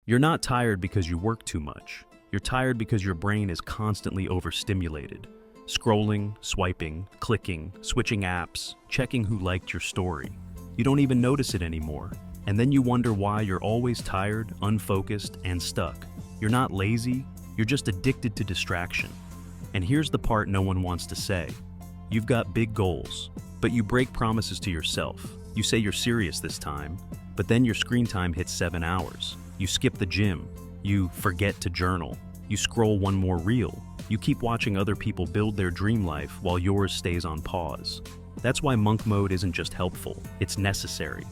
You're not tired because you work too much. You're tired because your brain is constantly overstimulated. Scrolling, swiping, clicking, switching apps, checking who liked your story. You don't even notice it anymore. And then you wonder why you're always tired, unfocused, and stuck. You're not lazy, you're just addicted to distraction. And here's the part no one wants to say. You've got big goals, but you break promises to yourself. You say you're serious this time, but then your screen time hits 7 hours. You skip the gym. You forget to journal. You scroll one more reel. You keep watching other people build their dream life while yours stays on pause. That's why monk mode isn't just helpful, it's necessary.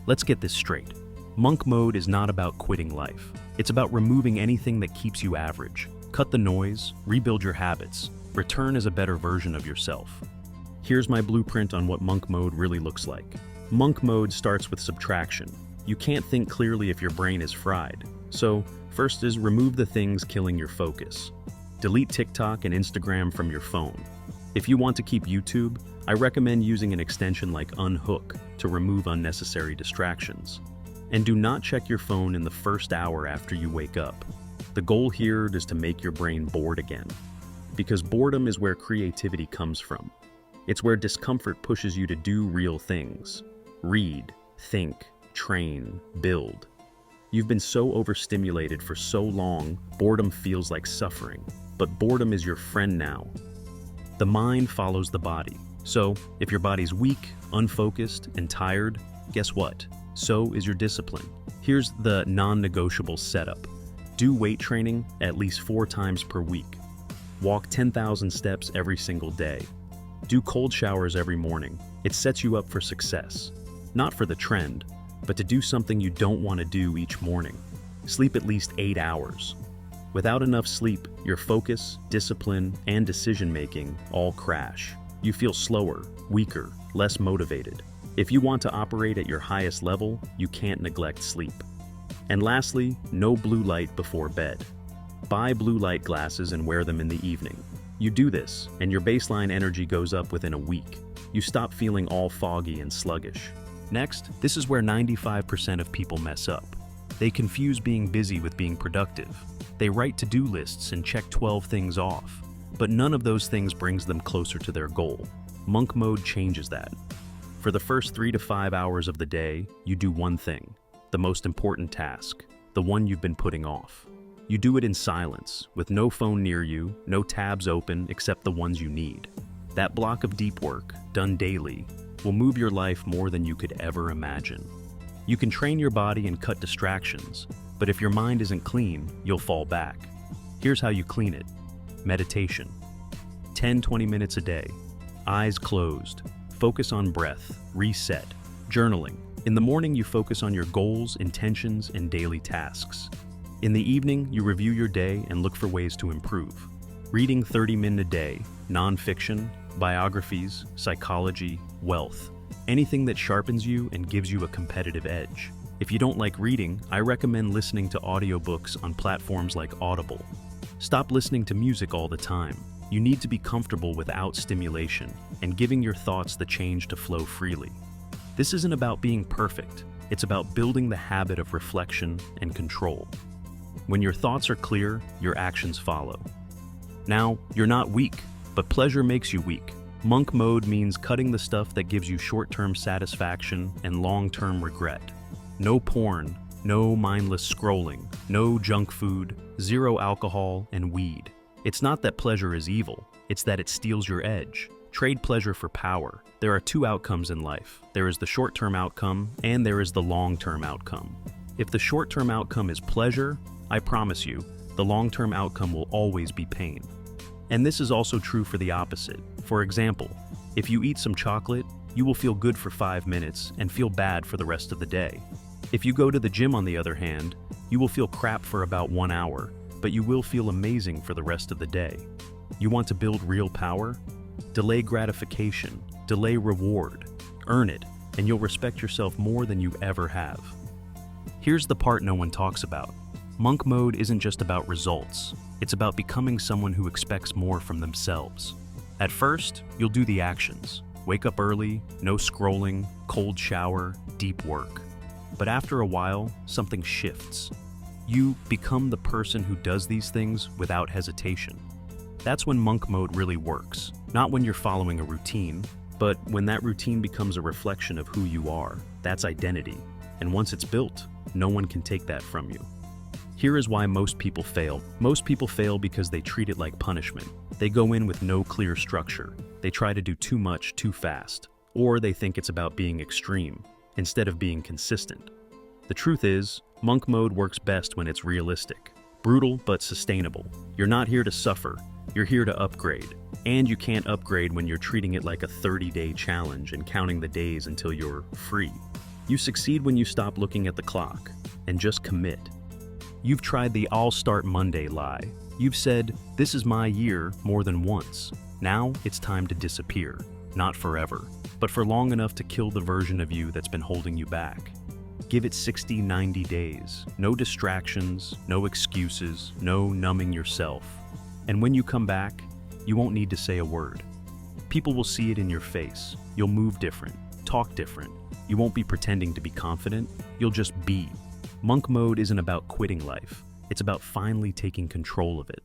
Let's get this straight. Monk mode is not about quitting life. It's about removing anything that keeps you average. Cut the noise, rebuild your habits, return as a better version of yourself. Here's my blueprint on what monk mode really looks like. Monk mode starts with subtraction. You can't think clearly if your brain is fried. So, first is remove the things killing your focus. Delete TikTok and Instagram from your phone. If you want to keep YouTube, I recommend using an extension like Unhook to remove unnecessary distractions. And do not check your phone in the first hour after you wake up. The goal here is to make your brain bored again. Because boredom is where creativity comes from. It's where discomfort pushes you to do real things. Read, think, train, build. You've been so overstimulated for so long, boredom feels like suffering. But boredom is your friend now. The mind follows the body. So, if your body's weak, unfocused, and tired, guess what? So is your discipline. Here's the non-negotiable setup. Do weight training at least 4 times per week. Walk 10,000 steps every single day. Do cold showers every morning. It sets you up for success. Not for the trend, but to do something you don't want to do each morning. Sleep at least 8 hours. Without enough sleep, your focus, discipline, and decision-making all crash. You feel slower, weaker, less motivated. If you want to operate at your highest level, you can't neglect sleep. And lastly, no blue light before bed. Buy blue light glasses and wear them in the evening. You do this, and your baseline energy goes up within a week. You stop feeling all foggy and sluggish. Next, this is where 95% of people mess up. They confuse being busy with being productive. They write to-do lists and check 12 things off, but none of those things brings them closer to their goal. Monk mode changes that. For the first 3 to 5 hours of the day, you do one thing, the most important task, the one you've been putting off. You do it in silence, with no phone near you, no tabs open except the ones you need. That block of deep work, done daily, will move your life more than you could ever imagine. You can train your body and cut distractions, but if your mind isn't clean, you'll fall back. Here's how you clean it. Meditation. 10-20 minutes a day. Eyes closed. Focus on breath. Reset. Journaling. In the morning, you focus on your goals, intentions, and daily tasks. In the evening, you review your day and look for ways to improve. Reading 30 minutes a day, nonfiction, biographies, psychology, wealth. Anything that sharpens you and gives you a competitive edge. If you don't like reading, I recommend listening to audiobooks on platforms like Audible. Stop listening to music all the time. You need to be comfortable without stimulation and giving your thoughts the change to flow freely. This isn't about being perfect. It's about building the habit of reflection and control. When your thoughts are clear, your actions follow. Now, you're not weak, but pleasure makes you weak. Monk mode means cutting the stuff that gives you short-term satisfaction and long-term regret. No porn, no mindless scrolling, no junk food, zero alcohol, and weed. It's not that pleasure is evil, it's that it steals your edge. Trade pleasure for power. There are 2 outcomes in life. There is the short-term outcome, and there is the long-term outcome. If the short-term outcome is pleasure, I promise you, the long-term outcome will always be pain. And this is also true for the opposite. For example, if you eat some chocolate, you will feel good for 5 minutes and feel bad for the rest of the day. If you go to the gym, on the other hand, you will feel crap for about 1 hour, but you will feel amazing for the rest of the day. You want to build real power? Delay gratification, delay reward, earn it, and you'll respect yourself more than you ever have. Here's the part no one talks about. Monk mode isn't just about results. It's about becoming someone who expects more from themselves. At first, you'll do the actions. Wake up early, no scrolling, cold shower, deep work. But after a while, something shifts. You become the person who does these things without hesitation. That's when monk mode really works, not when you're following a routine, but when that routine becomes a reflection of who you are. That's identity. And once it's built, no one can take that from you. Here is why most people fail. Most people fail because they treat it like punishment. They go in with no clear structure. They try to do too much too fast. Or they think it's about being extreme, instead of being consistent. The truth is, monk mode works best when it's realistic. Brutal but sustainable. You're not here to suffer. You're here to upgrade. And you can't upgrade when you're treating it like a 30-day challenge and counting the days until you're free. You succeed when you stop looking at the clock and just commit. You've tried the I'll start Monday lie. You've said, this is my year more than once. Now it's time to disappear. Not forever, but for long enough to kill the version of you that's been holding you back. Give it 60, 90 days. No distractions, no excuses, no numbing yourself. And when you come back, you won't need to say a word. People will see it in your face. You'll move different, talk different. You won't be pretending to be confident. You'll just be. Monk mode isn't about quitting life. It's about finally taking control of it.